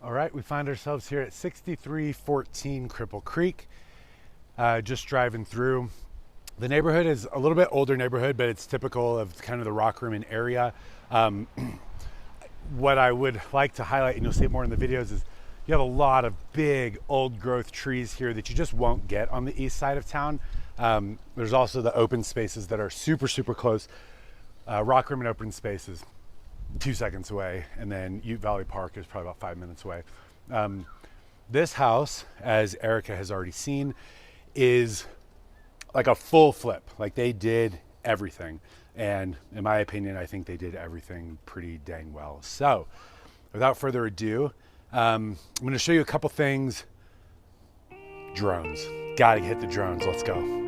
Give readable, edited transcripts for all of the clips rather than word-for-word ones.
All right, we find ourselves here at 6314 Cripple Creek. Just driving through. The neighborhood is a little bit older neighborhood, but it's typical of kind of the Rockrimmon area. What I would like to highlight, and you'll see it more in the videos, is you have a lot of big old growth trees here that you just won't get on the east side of town. There's also the open spaces that are super, super close. Rockrimmon open spaces 2 seconds away, and then Ute Valley Park is probably about 5 minutes away. This house, as Erica has already seen, is like a full flip. Like, they did everything, and in my opinion, I think they did everything pretty dang well. So without further ado, I'm going to show you a couple things. Drones, gotta hit the drones. Let's go.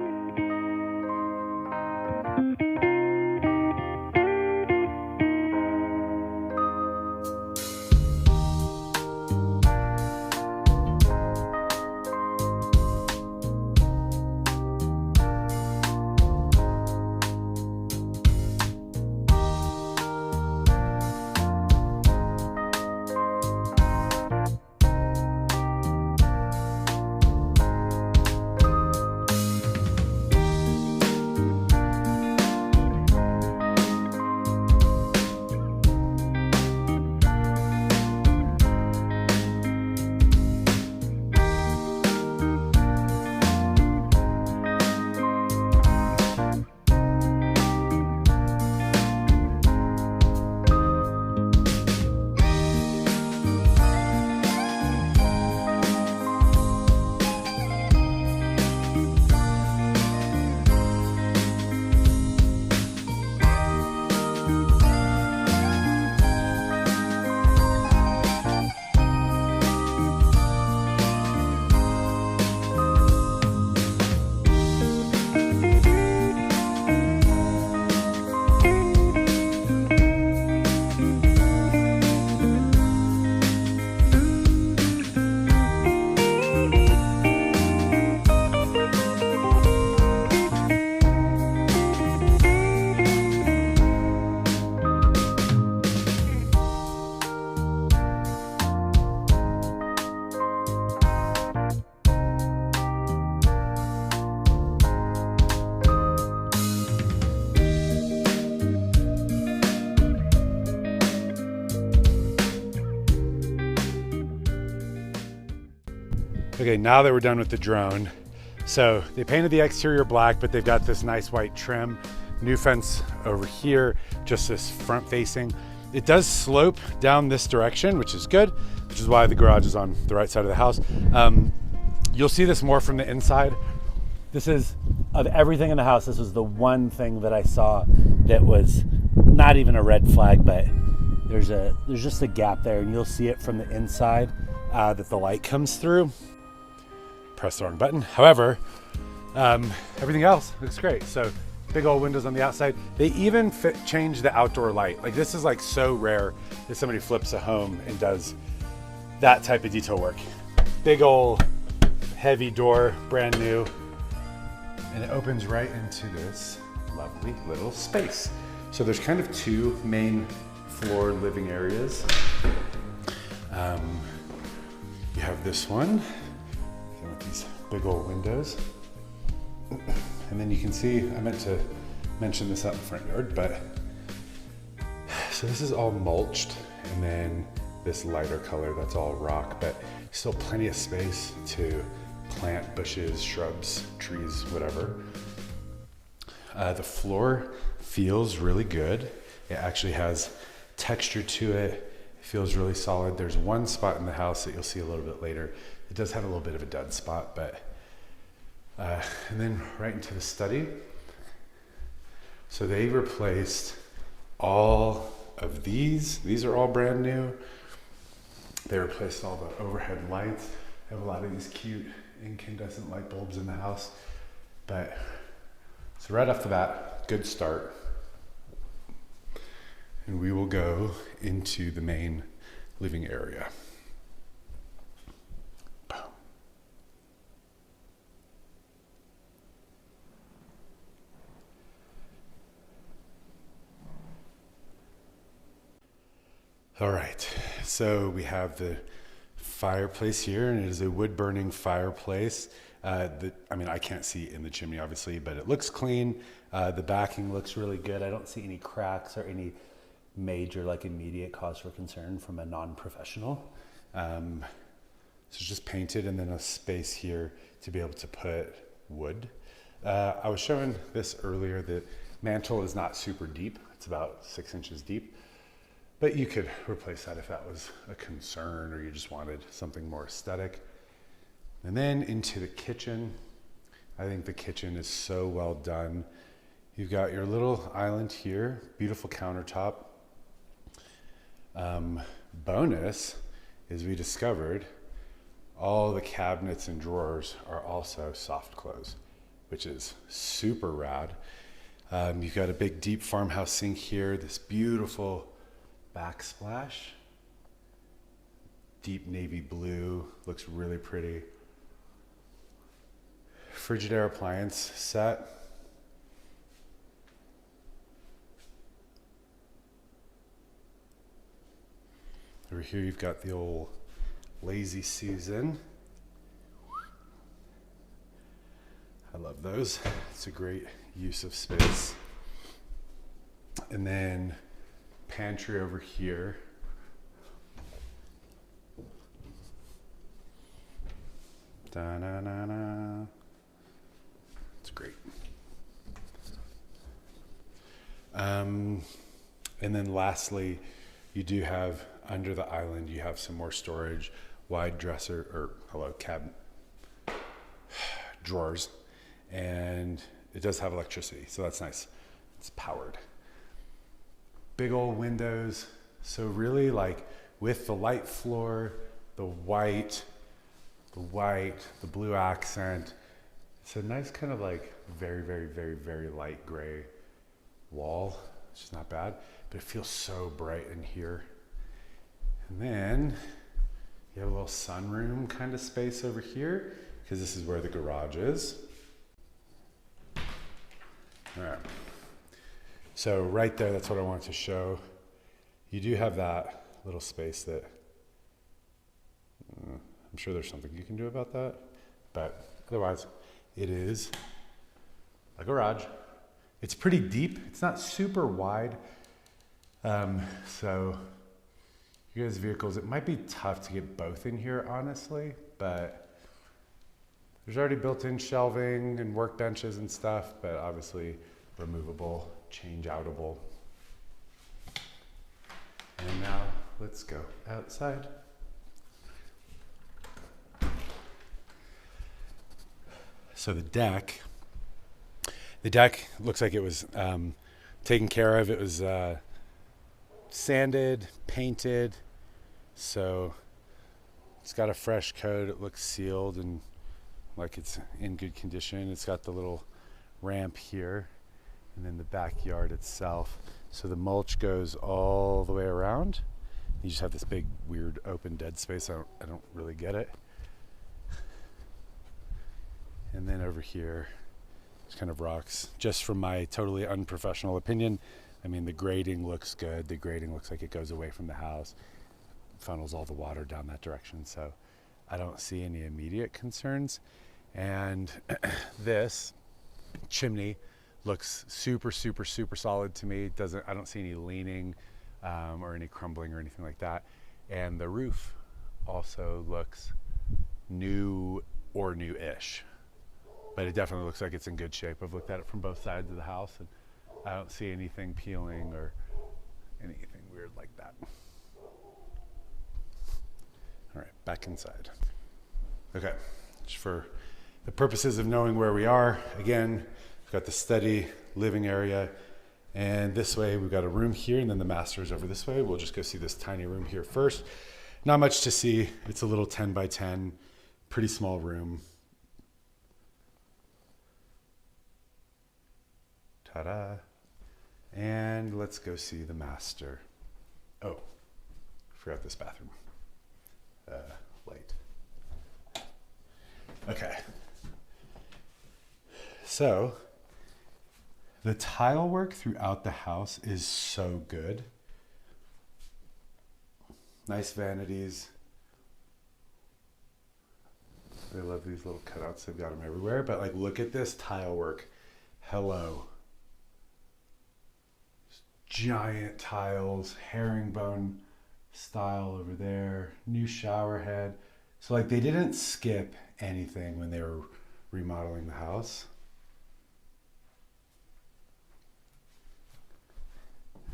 Okay, now that we're done with the drone, so they painted the exterior black, but they've got this nice white trim. New fence over here, just this front facing. It does slope down this direction, which is good, which is why the garage is on the right side of the house. You'll see this more from the inside. This is, of everything in the house, this was the one thing that I saw that was not even a red flag, but there's just a gap there, and you'll see it from the inside that the light comes through. Press the wrong button. However, everything else looks great. So big old windows on the outside. They even changed the outdoor light. Like, this is like so rare that somebody flips a home and does that type of detail work. Big old heavy door, brand new. And it opens right into this lovely little space. So there's kind of two main floor living areas. You have this one with these big old windows. And then you can see, I meant to mention this out in the front yard, but so this is all mulched, and then this lighter color, that's all rock, but still plenty of space to plant bushes, shrubs, trees, whatever. The floor feels really good. It actually has texture to it. It feels really solid. There's one spot in the house that you'll see a little bit later. It does have a little bit of a dud spot, but and then right into the study. So they replaced all of these. These are all brand new. They replaced all the overhead lights. I have a lot of these cute incandescent light bulbs in the house. But so right off the bat, good start. And we will go into the main living area. Boom. All right, so we have the fireplace here, and it is a wood burning fireplace. I mean, I can't see in the chimney obviously, but it looks clean. The backing looks really good. I don't see any cracks or any major like immediate cause for concern from a non-professional. So it's just painted, and then a space here to be able to put wood. I was showing this earlier, the mantle is not super deep. It's about 6 inches deep, but you could replace that if that was a concern or you just wanted something more aesthetic. And then into the kitchen. I think the kitchen is so well done. You've got your little island here, beautiful countertop. Bonus is we discovered all the cabinets and drawers are also soft close, which is super rad. You've got a big deep farmhouse sink here, this beautiful backsplash, deep navy blue, looks really pretty. Frigidaire appliance set. Over here you've got the old Lazy Susan. I love those. It's a great use of space. And then pantry over here. Da-na-na-na. It's great. And then lastly, you do have under the island, you have some more storage, wide dresser, drawers, and it does have electricity, so that's nice. It's powered. Big old windows. So really, like with the light floor, the white, the blue accent, it's a nice kind of like very, very, very, very light gray wall, which is not bad, but it feels so bright in here. And then you have a little sunroom kind of space over here, because this is where the garage is. All right. So right there, that's what I wanted to show. You do have that little space that I'm sure there's something you can do about that, but otherwise it is a garage. It's pretty deep. It's not super wide. So you guys' vehicles, it might be tough to get both in here, honestly, but there's already built-in shelving and workbenches and stuff, but obviously removable, change-outable. And now let's go outside. So the deck looks like it was taken care of. It was sanded, painted, so it's got a fresh coat. It looks sealed and like it's in good condition. It's got the little ramp here, and then the backyard itself. So the mulch goes all the way around. You just have this big, weird, open, dead space. I don't really get it. And then over here, it's kind of rocks. Just from my totally unprofessional opinion, I mean, the grading looks good. The grading looks like it goes away from the house, funnels all the water down that direction. So I don't see any immediate concerns. And this chimney looks super, super, super solid to me. I don't see any leaning or any crumbling or anything like that. And the roof also looks new or new-ish, but it definitely looks like it's in good shape. I've looked at it from both sides of the house, and I don't see anything peeling or anything weird like that. All right, back inside. Okay, just for the purposes of knowing where we are, again, we've got the study, living area, and this way we've got a room here, and then the master's over this way. We'll just go see this tiny room here first. Not much to see. It's a little 10 by 10, pretty small room. Ta-da. And let's go see the master. Oh, forgot this bathroom. Light. Okay. So, the tile work throughout the house is so good. Nice vanities. I love these little cutouts. They've got them everywhere. But like, look at this tile work. Hello. Giant tiles, herringbone style over there. New shower head. So like, they didn't skip anything when they were remodeling the house.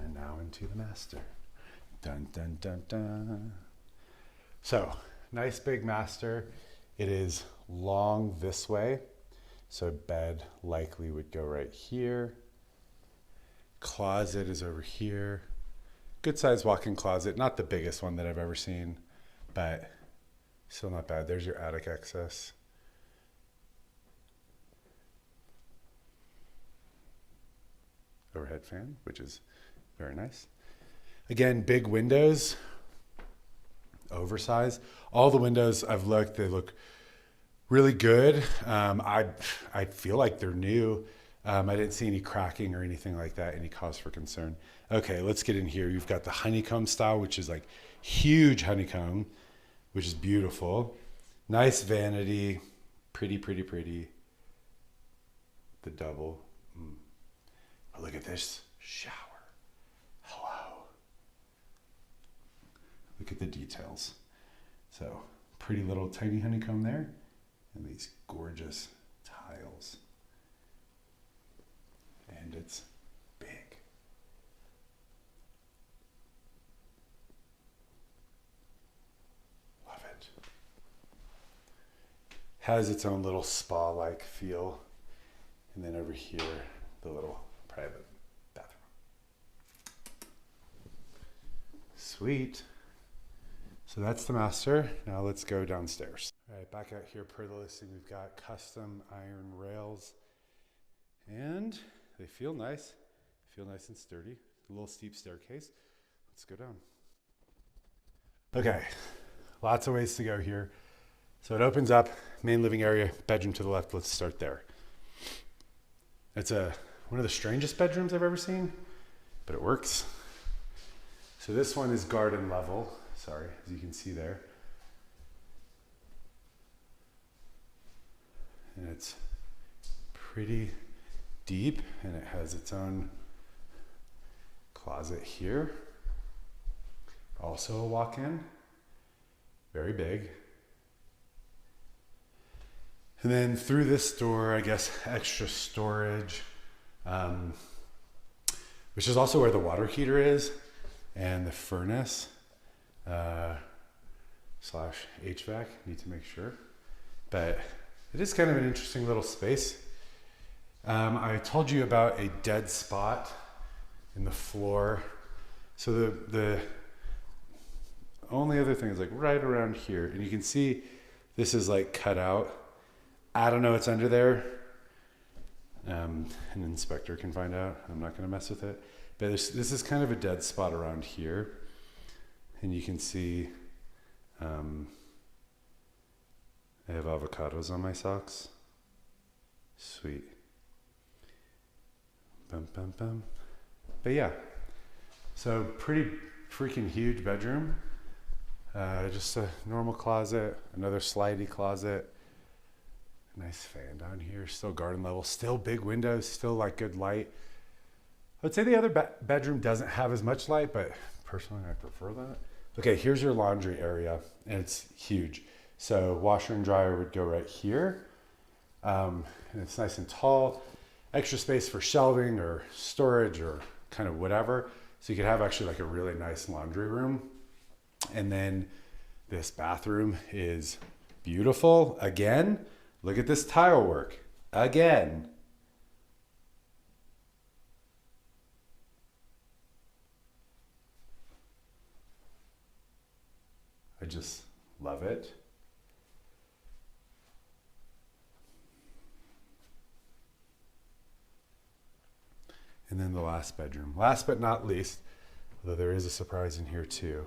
And now into the master. Dun, dun, dun, dun. So, nice big master. It is long this way. So bed likely would go right here. Closet is over here. Good sized walk-in closet. Not the biggest one that I've ever seen, but still not bad. There's your attic access. Overhead fan, which is very nice. Again, big windows, oversized. All the windows I've looked, they look really good. I feel like they're new. I didn't see any cracking or anything like that, any cause for concern. Okay, let's get in here. You've got the honeycomb style, which is like huge honeycomb, which is beautiful. Nice vanity, pretty, pretty, pretty. The double. Oh, look at this shower. Hello. Look at the details. So pretty little tiny honeycomb there, and these gorgeous tiles. And it's big. Love it. Has its own little spa-like feel. And then over here, the little private bathroom. Sweet. So that's the master. Now let's go downstairs. All right, back out here per the listing, we've got custom iron rails, and they feel nice and sturdy. A little steep staircase. Let's go down. Okay, lots of ways to go here. So it opens up, main living area, bedroom to the left. Let's start there. It's one of the strangest bedrooms I've ever seen, but it works. So this one is garden level. Sorry, as you can see there. And it's pretty deep, and it has its own closet here. Also a walk-in, very big. And then through this door, I guess, extra storage, which is also where the water heater is and the furnace slash HVAC, need to make sure. But it is kind of an interesting little space. I told you about a dead spot in the floor. So the only other thing is like right around here, and you can see this is like cut out. I don't know what's under there. An inspector can find out. I'm not going to mess with it. But this is kind of a dead spot around here. And you can see I have avocados on my socks. Sweet. Bum, bum, bum. But yeah, so pretty freaking huge bedroom. Just a normal closet, another slidey closet. Nice fan down here, still garden level, still big windows, still like good light. I'd say the other bedroom doesn't have as much light, but personally I prefer that. Okay, here's your laundry area, and it's huge. So washer and dryer would go right here. And it's nice and tall. Extra space for shelving or storage or kind of whatever. So you could have actually like a really nice laundry room. And then this bathroom is beautiful. Again, look at this tile work. Again. I just love it. And then the last bedroom. Last but not least, although there is a surprise in here too.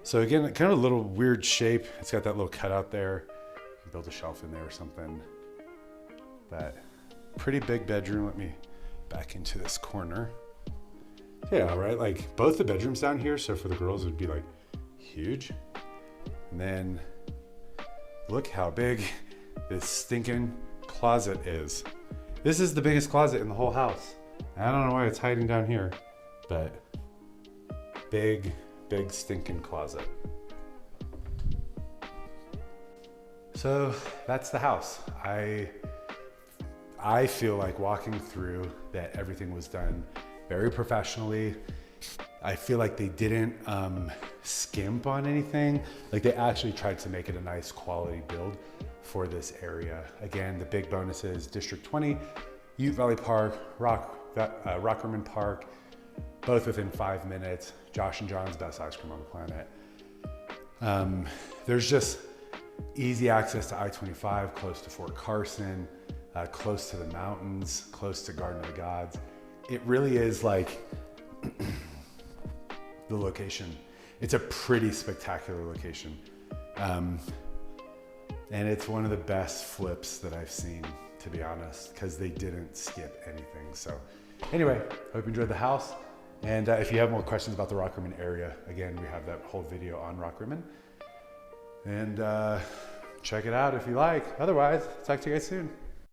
So again, kind of a little weird shape. It's got that little cutout there. You can build a shelf in there or something. But pretty big bedroom. Let me back into this corner. Yeah, right? Like both the bedrooms down here, so for the girls it would be like huge. And then look how big this stinking closet is. This is the biggest closet in the whole house. I don't know why it's hiding down here, but big stinking closet. So that's the house. I feel like walking through that everything was done very professionally. I feel like they didn't skimp on anything. Like they actually tried to make it a nice quality build for this area. Again, the big bonuses, District 20, Ute Valley Park, Rockrimmon Park, both within 5 minutes. Josh and John's best ice cream on the planet. There's just easy access to I-25, close to Fort Carson, close to the mountains, close to Garden of the Gods. It really is like the location. It's a pretty spectacular location. And it's one of the best flips that I've seen, to be honest, because they didn't skip anything. So anyway, hope you enjoyed the house. And if you have more questions about the Rockrimmon area, again, we have that whole video on Rockrimmon. And check it out if you like. Otherwise, talk to you guys soon.